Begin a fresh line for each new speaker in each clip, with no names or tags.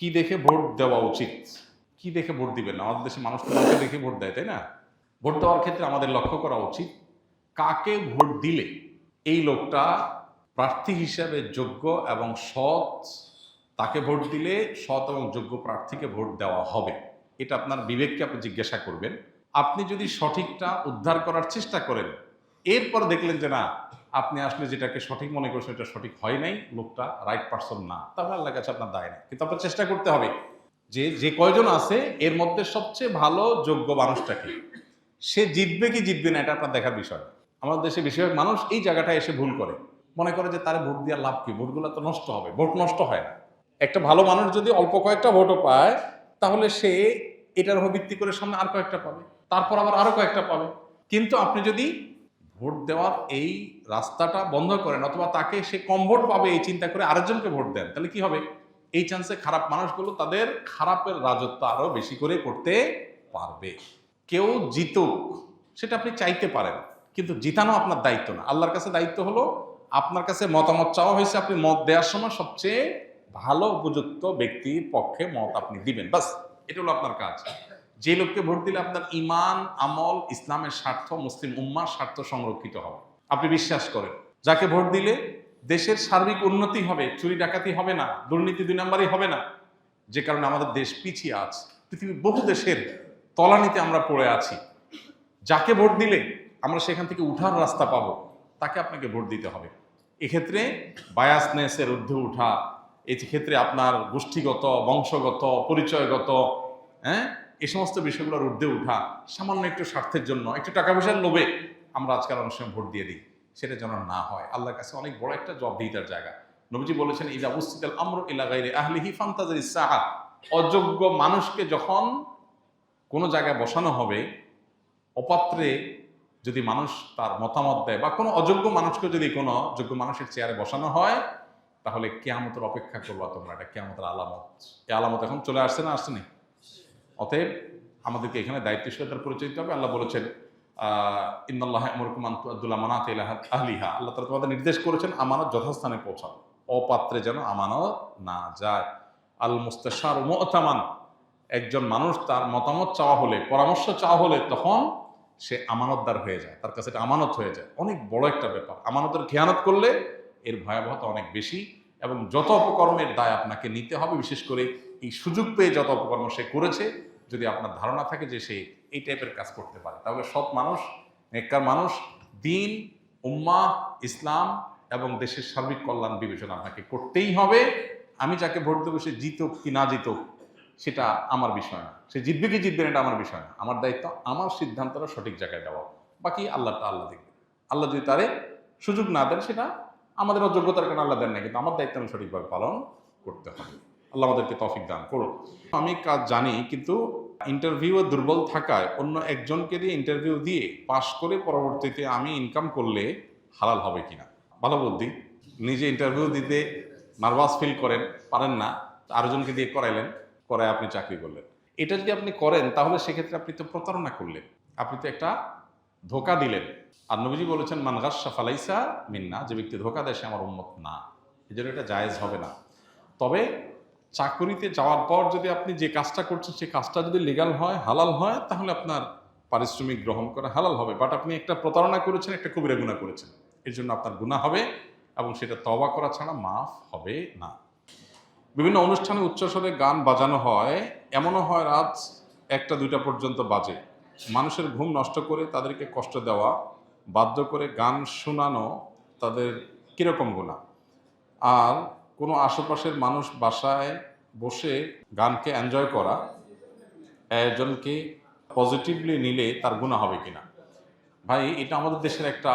কি দেখে ভোট দেওয়া উচিত, কি দেখে ভোট দিবেন? আমাদের দেশে মানুষ তো কাউকে দেখে ভোট দেয়, তাই না? ভোট দেওয়ার ক্ষেত্রে আমাদের লক্ষ্য করা উচিত কাকে ভোট দিলে এই লোকটা প্রার্থী হিসাবে যোগ্য এবং সৎ, তাকে ভোট দিলে সৎ এবং যোগ্য প্রার্থীকে ভোট দেওয়া হবে। এটা আপনার বিবেককে আপনি জিজ্ঞাসা করবেন। আপনি যদি সঠিকটা উদ্ধার করার চেষ্টা করেন, এরপর দেখলেন যে না, আপনি আসলে যেটাকে সঠিক মনে করছেন এটা সঠিক হয় নাই, লোকটা রাইট পারসন না, তাহলে আল্লাহর কাছে আপনার দায় নেই। কিন্তু আপনার চেষ্টা করতে হবে যে যে কয়জন আছে এর মধ্যে সবচেয়ে ভালো যোগ্য মানুষটাকে, সে জিতবে কি জিতবে না এটা আপনার দেখার বিষয়। আমাদের দেশে বেশিরভাগ মানুষ এই জায়গাটায় এসে ভুল করে, মনে করে যে তার ভোট দেওয়ার লাভ কি, ভোটগুলো তো নষ্ট হবে। ভোট নষ্ট হয় না। একটা ভালো মানুষ যদি অল্প কয়েকটা ভোটও পায়, তাহলে সে এটার উপর ভিত্তি করে সামনে আর কয়েকটা পাবে, তারপর আবার আরো কয়েকটা পাবে। কিন্তু আপনি যদি ভোট দেওয়ার এই রাস্তাটা বন্ধ করেন, অথবা তাকে সে কম ভোট পাবে এই চিন্তা করে আরেকজনকে ভোট দেন, তাহলে কি হবে? এই চান্সে খারাপ মানুষগুলো তাদের খারাপের রাজত্ব আরো বেশি করে করতে পারবে। কেউ জিতুক সেটা আপনি চাইতে পারেন, কিন্তু জিতানো আপনার দায়িত্ব না। আল্লাহর কাছে দায়িত্ব হলো আপনার কাছে মতামত চাওয়া হয়েছে, আপনি মত দেওয়ার সময় সবচেয়ে ভালো উপযুক্ত ব্যক্তির পক্ষে মত আপনি দিবেন, বাস। এটা হলো আপনার কাজ। যে লোককে ভোট দিলে আপনার ইমান, আমল, ইসলামের স্বার্থ, মুসলিম উম্মার স্বার্থ সংরক্ষিত হবে, আপনি বিশ্বাস করেন, যাকে ভোট দিলে দেশের সার্বিক উন্নতি হবে, চুরি ডাকাতি হবে না, দুর্নীতি 2 নম্বরই হবে না, যে কারণে আমাদের দেশ পিছিয়ে আছে, পৃথিবীর বহু দেশের তলানিতে আমরা পড়ে আছি। যাকে ভোট দিলে আমরা সেখান থেকে উঠার রাস্তা পাবো, তাকে আপনাকে ভোট দিতে হবে। এক্ষেত্রে বায়াসনেসের ঊর্ধ্বে উঠা, এই ক্ষেত্রে আপনার গোষ্ঠীগত, বংশগত, পরিচয়গত, হ্যাঁ, এই সমস্ত বিষয়গুলোর ঊর্ধ্বে উঠা, সামান্য একটু স্বার্থের জন্য, একটু টাকা পয়সার লোভে আমরা আজকাল অনেক সময় ভোট দিয়ে দিই, সেটা যেন না হয়। আল্লাহর কাছে অনেক বড় একটা জবাবদিহিতার জায়গা। নবীজি বলেছেন, ইজা উসতিদাল আমরু ইলা গায়রি আহলিহি ফান্তাজিরিস সাআ। অযোগ্য মানুষকে যখন কোনো জায়গায় বসানো হবে, অপাত্রে যদি মানুষ তার মতামত দেয়, বা কোনো অযোগ্য মানুষকে যদি কোনো যোগ্য মানুষের চেয়ারে বসানো হয়, তাহলে কিয়ামতের অপেক্ষা করবা তোমরা। এটা কিয়ামতের আলামত। এই আলামত এখন চলে আসছে না, আসছে না? অতএব আমাদেরকে এখানে দায়িত্বশীলতার পরিচয় দিতে হবে। আল্লাহ বলেছেন, ইন্নাল্লাহা ইয়ামুরুকুম আন তুআদ্দুল আমানাতি ইলা আহলিহা। আল্লাহ তাআলা তোমাদের নির্দেশ করেছেন আমানত যথাস্থানে পৌঁছাও, অপাত্রে যেন আমানত না যায়। আল মুস্তাশারু মু'তামান। একজন মানুষ তার মতামত চাওয়া হলে, পরামর্শ চাওয়া হলে, তখন সে আমানতদার হয়ে যায়, তার কাছে এটা আমানত হয়ে যায়। অনেক বড় একটা ব্যাপার। আমানতের খেয়ানত করলে এর ভয়াবহতা অনেক বেশি, এবং যত অপকর্মের দায় আপনাকে নিতে হবে, বিশেষ করে এই সুযোগ পেয়ে যত অপকর্ম সে করেছে, যদি আপনার ধারণা থাকে যে সে এই টাইপের কাজ করতে পারে, তাহলে সৎ মানুষ, নেককার মানুষ, দিন, উম্মাহ, ইসলাম এবং দেশের সার্বিক কল্যাণ বিবেচনা আপনাকে করতেই হবে। আমি যাকে ভোট দেবো সে জিতুক কি না জিতুক সেটা আমার বিষয় না, সে জিতবে কি জিতবে না এটা আমার বিষয় না। আমার দায়িত্ব আমার সিদ্ধান্তটা সঠিক জায়গায় দেওয়া, বাকি আল্লাহটা আল্লাহ দেখবে। আল্লাহ যদি তারে সুযোগ না দেন, সেটা আমাদের অযোগ্যতার কারণে আল্লাহ দেন না, কিন্তু আমার দায়িত্ব আমি সঠিকভাবে পালন করতে হবে। আল্লাহ আমাদেরকে তৌফিক দান করুন। আমি কাজ জানি, কিন্তু ইন্টারভিউ দুর্বল থাকায় অন্য একজনকে দিয়ে ইন্টারভিউ দিয়ে পাশ করে পরবর্তীতে আমি ইনকাম করলে হালাল হবে কিনা, ভালো বুদ্ধি। নিজে ইন্টারভিউ দিতে নার্ভাস ফিল করেন, পারেন না, আরেকজনকে দিয়ে করাইলেন, করায় আপনি চাকরি করলেন। এটা যদি আপনি করেন, তাহলে সেক্ষেত্রে আপনি তো প্রতারণা করলেন, আপনি তো একটা ধোঁকা দিলেন। আর নবীজি বলেছেন, মান গাশশা ফালাইসা মিন্না। যে ব্যক্তি ধোঁকা দেয় সে আমার উম্মত না। এই জন্য এটা জায়েজ হবে না। তবে চাকরিতে যাওয়ার পর যদি আপনি যে কাজটা করছেন সেই কাজটা যদি লিগ্যাল হয়, হালাল হয়, তাহলে আপনার পারিশ্রমিক গ্রহণ করা হালাল হবে। বাট আপনি একটা প্রতারণা করেছেন, একটা কবিরা গুনাহ করেছেন, এর জন্য আপনার গুনাহ হবে, এবং সেটা তওবা করা ছাড়া মাফ হবে না। বিভিন্ন অনুষ্ঠানে উচ্চস্বরে গান বাজানো হয়, এমনও হয় রাত 1টা 2টা পর্যন্ত বাজে। মানুষের ঘুম নষ্ট করে তাদেরকে কষ্ট দেওয়া, বাধ্য করে গান শোনানো তাদের কীরকম গুনাহ? আর কোনো আশেপাশের মানুষ বাসায় বসে গানকে এনজয় করা একজনকে পজিটিভলি নিলে তার গুনাহ হবে কিনা? ভাই, এটা আমাদের দেশের একটা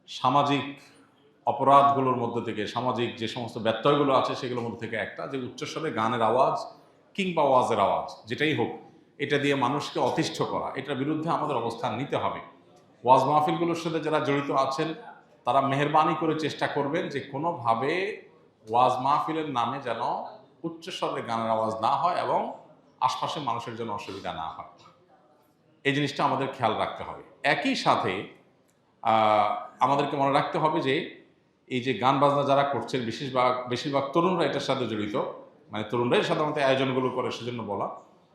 সামাজিক অপরাধগুলোর মধ্যে থেকে, সামাজিক যে সমস্ত ব্যত্যয়গুলো আছে সেগুলোর মধ্যে থেকে একটা, যে উচ্চস্বরে গানের আওয়াজ কিংবা ওয়াজের আওয়াজ যেটাই হোক, এটা দিয়ে মানুষকে অতিষ্ঠ করা, এটার বিরুদ্ধে আমাদের অবস্থান নিতে হবে। ওয়াজ মাহফিলগুলোর সাথে যারা জড়িত আছেন, তারা মেহেরবানি করে চেষ্টা করবেন যে কোনোভাবে ওয়াজ মাহফিলের নামে যেন উচ্চস্বরে গানের আওয়াজ না হয়, এবং আশপাশের মানুষের জন্য অসুবিধা না হয়। এই জিনিসটা আমাদের খেয়াল রাখতে হবে। একই সাথে আমাদেরকে মনে রাখতে হবে যে এই যে গান বাজনা যারা করছেন, বেশিরভাগ তরুণরা এটার সাথে জড়িত, মানে তরুণরাই সাধারণত আয়োজনগুলো করে, সেজন্য বলা।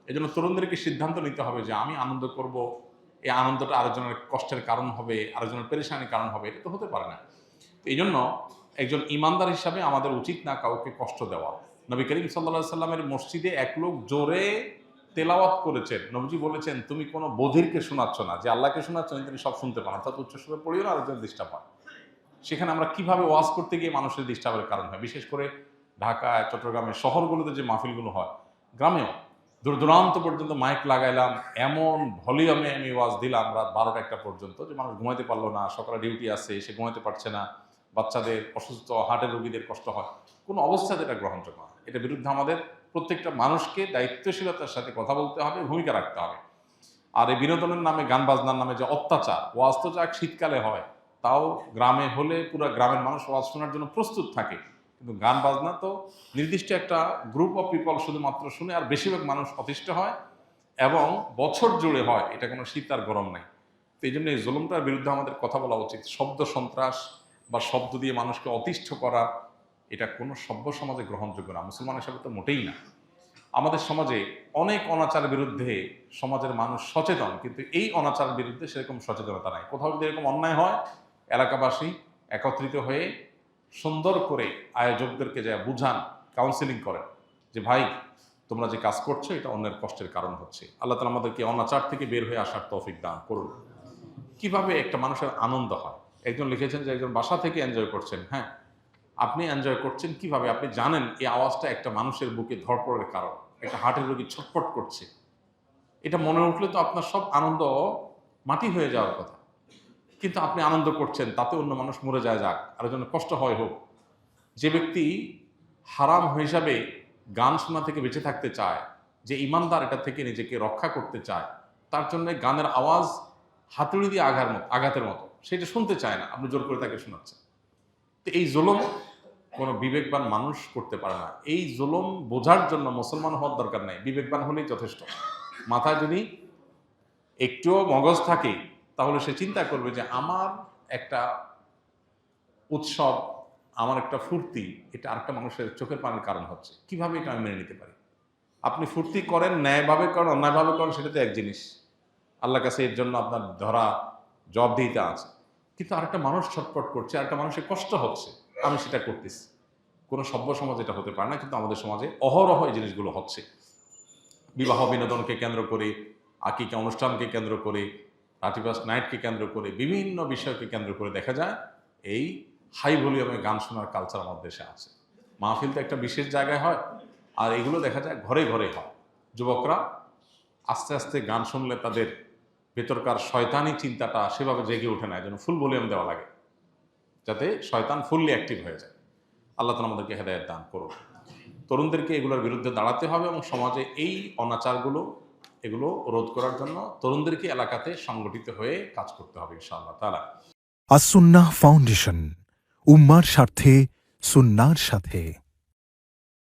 এই জন্য তরুণদেরকে সিদ্ধান্ত নিতে হবে যে আমি আনন্দ করব, এই আনন্দটা আরেকজনের কষ্টের কারণ হবে, আরেকজনের পেরেশানির কারণ হবে, এটা তো হতে পারে না। তো এই জন্য একজন ইমানদার হিসাবে আমাদের উচিত না কাউকে কষ্ট দেওয়া। নবী করিম সাল্লাল্লাহু সাল্লামের মসজিদে এক লোক জোরে তেলাওয়াত করেছেন, নবীজি বলেছেন তুমি কোনো বধিরকে শোনাচ্ছ না, যে আল্লাহকে শোনাচ্ছেন তিনি সব শুনতে পান, অর্থাৎ উচ্চস্বরে পড়িও না, আরেকজন ডিস্টার্ব হয়। সেখানে আমরা কিভাবে ওয়াজ করতে গিয়ে মানুষের ডিস্টার্বের কারণ হয়, বিশেষ করে ঢাকায়, চট্টগ্রামের শহরগুলোতে যে মাহফিলগুলো হয়, গ্রামেও দূর দূরান্ত পর্যন্ত মাইক লাগাইলাম, এমন ভলিউমে আমি ওয়াজ দিলাম রাত 12টা 1টা পর্যন্ত যে মানুষ ঘুমাইতে পারলো না, সকালে ডিউটি আছে সে ঘুমাইতে পারছে না, বাচ্চাদের অসুস্থ, হার্টের রোগীদের কষ্ট হয়। কোনো অবস্থাতে এটা গ্রহণযোগ্য না। এটার বিরুদ্ধে আমাদের প্রত্যেকটা মানুষকে দায়িত্বশীলতার সাথে কথা বলতে হবে, ভূমিকা রাখতে হবে। আর এই বিনোদনের নামে, গান বাজনার নামে যে অত্যাচার, ওয়াজ তো যাক শীতকালে হয়, তাও গ্রামে হলে পুরো গ্রামের মানুষ ওয়াজ শোনার জন্য প্রস্তুত থাকে, কিন্তু গান বাজনা তো নির্দিষ্ট একটা গ্রুপ অফ পিপল শুধুমাত্র শুনে, আর বেশিরভাগ মানুষ অতিষ্ঠ হয় এবং বছর জুড়ে হয়, এটা কোনো শীত আর গরম নেই। তো এই জন্য এই জুলুমটার বিরুদ্ধে আমাদের কথা বলা উচিত। শব্দ সন্ত্রাস বা শব্দ দিয়ে মানুষকে অতিষ্ঠ করা, এটা কোনো সভ্য সমাজে গ্রহণযোগ্য না, মুসলমান হিসাবে তো মোটেই না। আমাদের সমাজে অনেক অনাচারের বিরুদ্ধে সমাজের মানুষ সচেতন, কিন্তু এই অনাচারের বিরুদ্ধে সেরকম সচেতনতা নাই। কোথাও যদি এরকম অন্যায় হয়, এলাকাবাসী একত্রিত হয়ে সুন্দর করে আয়োজকদেরকে যা বুঝান, কাউন্সিলিং করেন যে ভাই তোমরা যে কাজ করছো এটা অন্যের কষ্টের কারণ হচ্ছে। আল্লাহ তাআলা আমাদেরকে অনাচার থেকে বের হয়ে আসার তৌফিক দান করুন। কিভাবে একটা মানুষের আনন্দ হয়, একজন লিখেছেন যে একজন বাসা থেকে এনজয় করছেন। হ্যাঁ, আপনি এনজয় করছেন কিভাবে? আপনি জানেন এই আওয়াজটা একটা মানুষের বুকে ধড়পড়ের কারণ, একটা হার্টের রোগী ছটফট করছে, এটা মনে উঠলে তো আপনার সব আনন্দ মাটি হয়ে যাওয়ার কথা। কিন্তু আপনি আনন্দ করছেন, তাতে অন্য মানুষ মরে যায়, যাক, আরেকজনের কষ্ট হয় হোক। যে ব্যক্তি হারাম হিসাবে গান শোনা থেকে বেঁচে থাকতে চায়, যে ইমানদার এটা থেকে নিজেকে রক্ষা করতে চায়, তার জন্য গানের আওয়াজ হাতুড়ি দিয়ে আঘাতের মতো, সেটা শুনতে চায় না, আপনি জোর করে তাকে শোনাচ্ছেন। তো এই জুলুম কোনো বিবেকবান মানুষ করতে পারে না। এই জুলুম বোঝার জন্য মুসলমান হওয়ার দরকার নাই, বিবেকবান হলেই যথেষ্ট। মাথায় যদি একটুও মগজ থাকে তাহলে সে চিন্তা করবে যে আমার একটা উৎসব, আমার একটা ফুর্তি, এটা আরেকটা মানুষের চোখের পানির কারণ হচ্ছে, কিভাবে এটা আমি মেনে নিতে পারি। আপনি ফুর্তি করেন, ন্যায়ভাবে করেন, অন্যায়ভাবে করেন, সেটা তো এক জিনিস, আল্লাহর কাছে এর জন্য আপনার ধরা জবাবদিহিতা আছে। কিন্তু আরেকটা মানুষ ছটফট করছে, আরেকটা মানুষের কষ্ট হচ্ছে, আমি সেটা করতেছি। কোনো সভ্য সমাজ এটা হতে পারে না, কিন্তু আমাদের সমাজে অহরহ এই জিনিসগুলো হচ্ছে। বিবাহ বিনোদনকে কেন্দ্র করে, আকিকা অনুষ্ঠানকে কেন্দ্র করে, 31st নাইটকে কেন্দ্র করে, বিভিন্ন বিষয়কে কেন্দ্র করে দেখা যায় এই হাই ভলিউমে গান শোনার কালচার আমাদের দেশে আছে। মাহফিল তো একটা বিশেষ জায়গায় হয়, আর এগুলো দেখা যায় ঘরে ঘরে হয়। যুবকরা আস্তে আস্তে গান শুনলে তাদের ভেতরকার শয়তানি চিন্তাটা সেভাবে জেগে ওঠে না, যেন ফুল ভলিউম দেওয়া লাগে, যাতে শয়তান ফুললি অ্যাক্টিভ হয়ে যায়। আল্লাহ তাআলা আমাদেরকে হেদায়েত দান করুন। তরুণদেরকে এগুলোর বিরুদ্ধে দাঁড়াতে হবে এবং সমাজে এই অনাচারগুলো এগুলো রোধ করার জন্য তরুণদেরকে এলাকাতে সংগঠিত হয়ে কাজ করতে হবে ইনশাআল্লাহ তাআলা।
আস-সুন্নাহ ফাউন্ডেশন, উম্মার স্বার্থে সুন্নাহর সাথে।